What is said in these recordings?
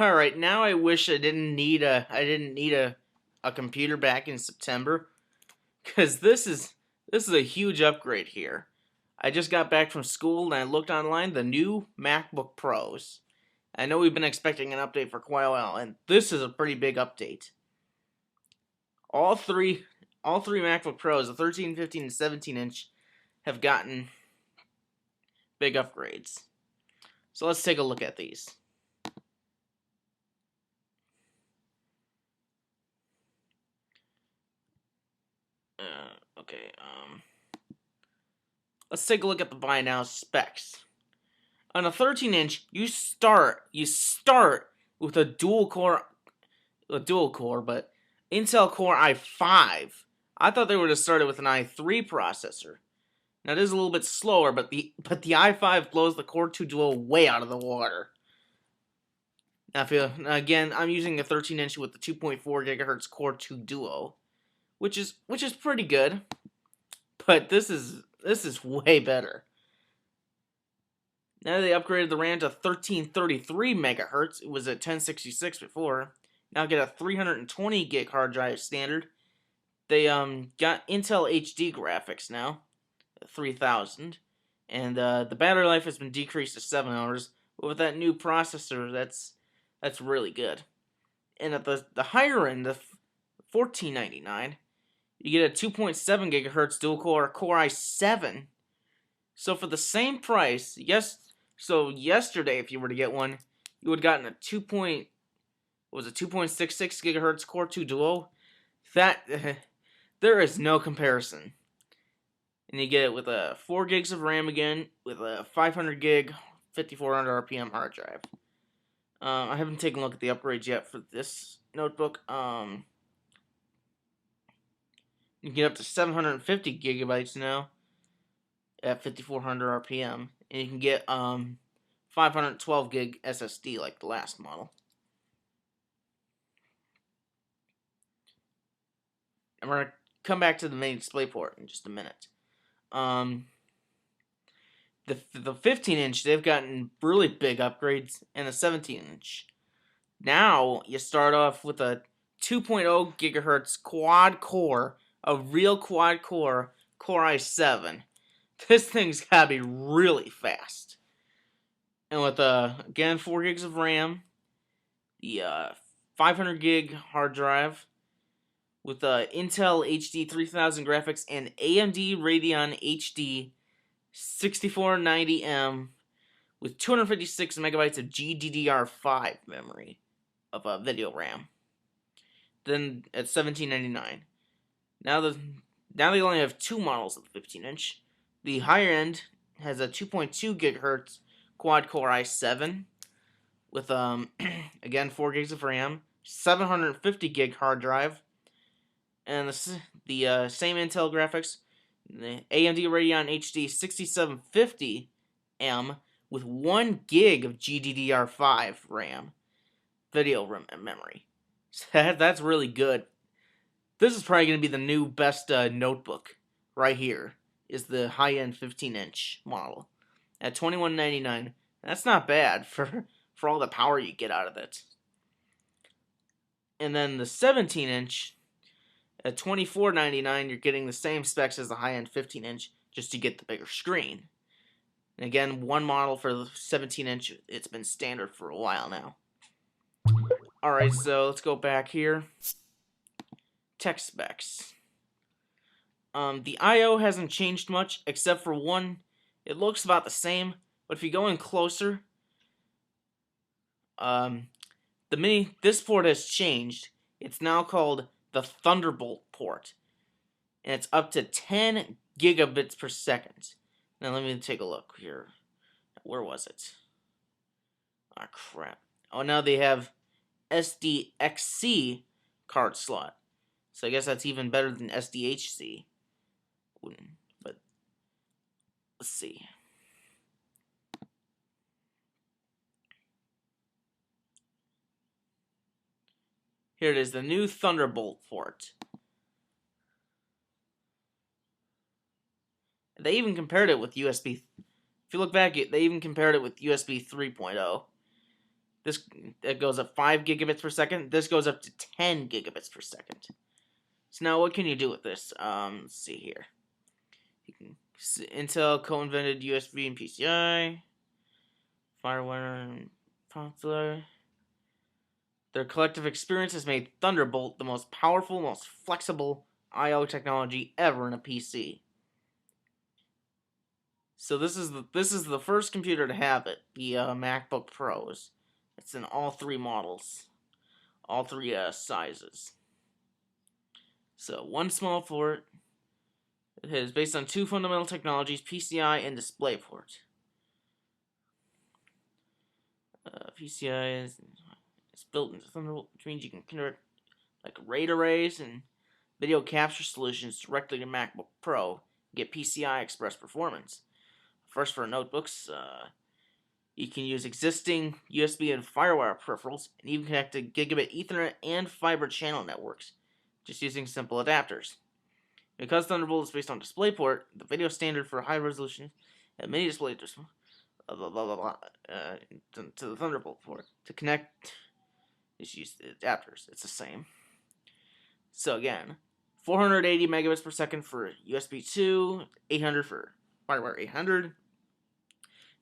All right, now I wish I didn't need a computer back in September, cuz this is a huge upgrade here. I just got back from school and I looked online, the new MacBook Pros. I know we've been expecting an update for quite a while, and this is a pretty big update. All three all three MacBook Pros, the 13, 15, and 17 inch, have gotten big upgrades. So let's take a look at these. Okay, let's take a look at the buy now specs. On a 13 inch, you start with a dual core, but Intel Core i5. I thought they would have started with an i3 processor. Now it is a little bit slower, but the i5 blows the Core 2 Duo way out of the water. Now, again, I'm using a 13 inch with the 2.4 gigahertz Core 2 Duo, which is pretty good. But this is way better. Now they upgraded the RAM to 1333 megahertz. It was at 1066 before. Now get a 320 gig hard drive standard. They got Intel HD graphics now, 3000, and the battery life has been decreased to 7 hours. But with that new processor, that's really good. And at the higher end, the 1499, you get a 2.7 gigahertz dual core Core i7. So for the same price, yesterday if you were to get one, you would have gotten a 2.66 gigahertz Core 2 Duo. That there is no comparison. And you get it with a 4 gigs of RAM again, with a 500 gig, 5400 RPM hard drive. I haven't taken a look at the upgrades yet for this notebook. You get up to 750 gigabytes now at 5400 RPM, and you can get 512 gig SSD like the last model. And we're gonna come back to the main DisplayPort in just a minute. The 15 inch, they've gotten really big upgrades, and the 17 inch. Now you start off with a 2.0 gigahertz quad core, a real quad core Core i7. This thing's gotta be really fast. And with again 4 gigs of RAM, the 500 gig hard drive, with Intel HD 3000 graphics and AMD Radeon HD 6490M with 256 megabytes of GDDR5 memory of video RAM. Then at $17.99. Now they only have two models of the 15 inch. The higher end has a 2.2 gigahertz quad core i7 with again 4 gigs of RAM, 750 gig hard drive, and the same Intel graphics, the AMD Radeon HD 6750M with 1 gig of GDDR5 RAM video memory. So that's really good. This is probably going to be the new best notebook right here, is the high-end 15-inch model at $21.99. That's not bad for all the power you get out of it. And then the 17-inch at $24.99, you're getting the same specs as the high-end 15-inch, just to get the bigger screen. And again, one model for the 17-inch, it's been standard for a while now. Alright, so let's go back here. Tech specs. The I/O hasn't changed much, except for one. It looks about the same, but if you go in closer, this port has changed. It's now called the Thunderbolt port, and it's up to 10 gigabits per second. Now let me take a look here. Where was it? Ah, crap. Oh, now they have SDXC card slot. So I guess that's even better than SDHC. But let's see. Here it is, the new Thunderbolt port. They even compared it with USB. If you look back, they even compared it with USB 3.0. This it goes up 5 gigabits per second. This goes up to 10 gigabits per second. So now what can you do with this? Let's see here. You can Intel co-invented USB and PCI. Firewire and popular. Their collective experience has made Thunderbolt the most powerful, most flexible I/O technology ever in a PC. So this is the first computer to have it, the MacBook Pros. It's in all three models, all three sizes. So one small port. It is based on two fundamental technologies: PCI and DisplayPort. PCI is built into Thunderbolt, which means you can convert like RAID arrays and video capture solutions directly to MacBook Pro and get PCI Express performance. First, for notebooks, you can use existing USB and FireWire peripherals and even connect to gigabit Ethernet and fiber channel networks just using simple adapters. Because Thunderbolt is based on DisplayPort, the video standard for high resolution and mini display to the Thunderbolt port. To connect, just use the adapters. It's the same. So again, 480 megabits per second for USB 2, 800 for FireWire 800.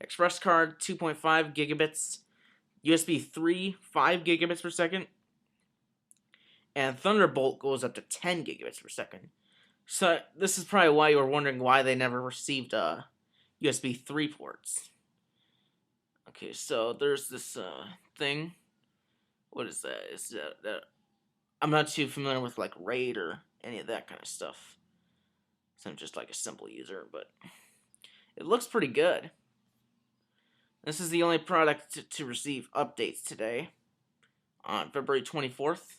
Express card 2.5 gigabits, USB 3 5 gigabits per second, and Thunderbolt goes up to 10 gigabits per second. So this is probably why you were wondering why they never received USB 3 ports. Okay, so there's this thing. What is that? Is that I'm not too familiar with like RAID or any of that kind of stuff. So I'm just like a simple user, but it looks pretty good. This is the only product to receive updates today, on February 24th.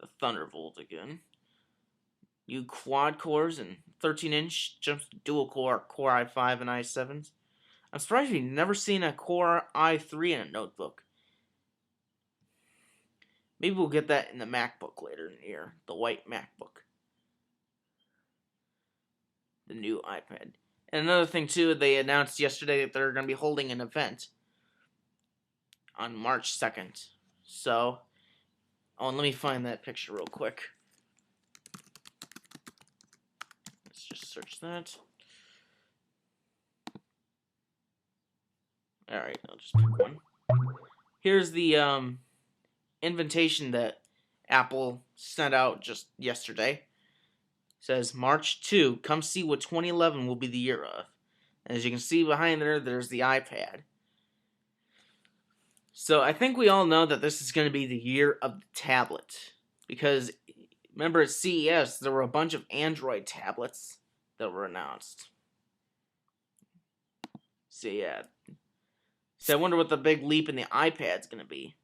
The Thunderbolt again. New quad cores and 13-inch jumps to dual core i5 and i7s. I'm surprised you've never seen a Core i3 in a notebook. Maybe we'll get that in the MacBook later in the year, the white MacBook. The new iPad. And another thing too, they announced yesterday that they're going to be holding an event on March 2nd. So, and let me find that picture real quick. Let's just search that. Alright, I'll just pick one. Here's the invitation that Apple sent out just yesterday. It says March 2, come see what 2011 will be the year of. And as you can see behind there, there's the iPad. So I think we all know that this is going to be the year of the tablet. Because remember at CES, there were a bunch of Android tablets that were announced. So yeah. So I wonder what the big leap in the iPad's going to be.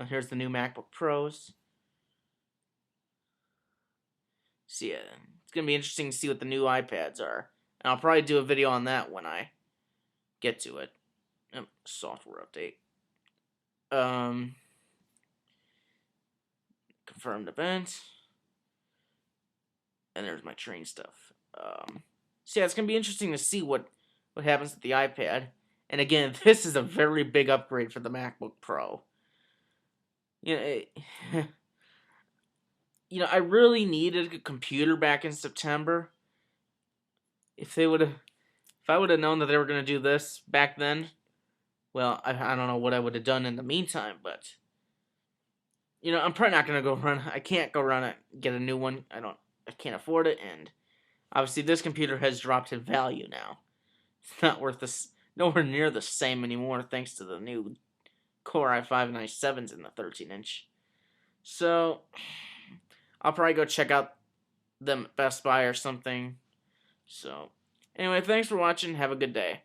Here's the new MacBook Pros. So yeah, it's going to be interesting to see what the new iPads are. And I'll probably do a video on that when I get to it. Software update. Confirmed event. And there's my train stuff. So yeah, it's going to be interesting to see what happens with the iPad. And again, this is a very big upgrade for the MacBook Pro. You know, I really needed a computer back in September. If I would have known that they were going to do this back then, well, I don't know what I would have done in the meantime, but you know, I'm probably not going to go run. I can't go run it, get a new one. I can't afford it, and obviously this computer has dropped in value now. It's not worth this, nowhere near the same anymore, thanks to the new Core i5 and i7s in the 13-inch. So I'll probably go check out them at Best Buy or something. So, anyway, thanks for watching. Have a good day.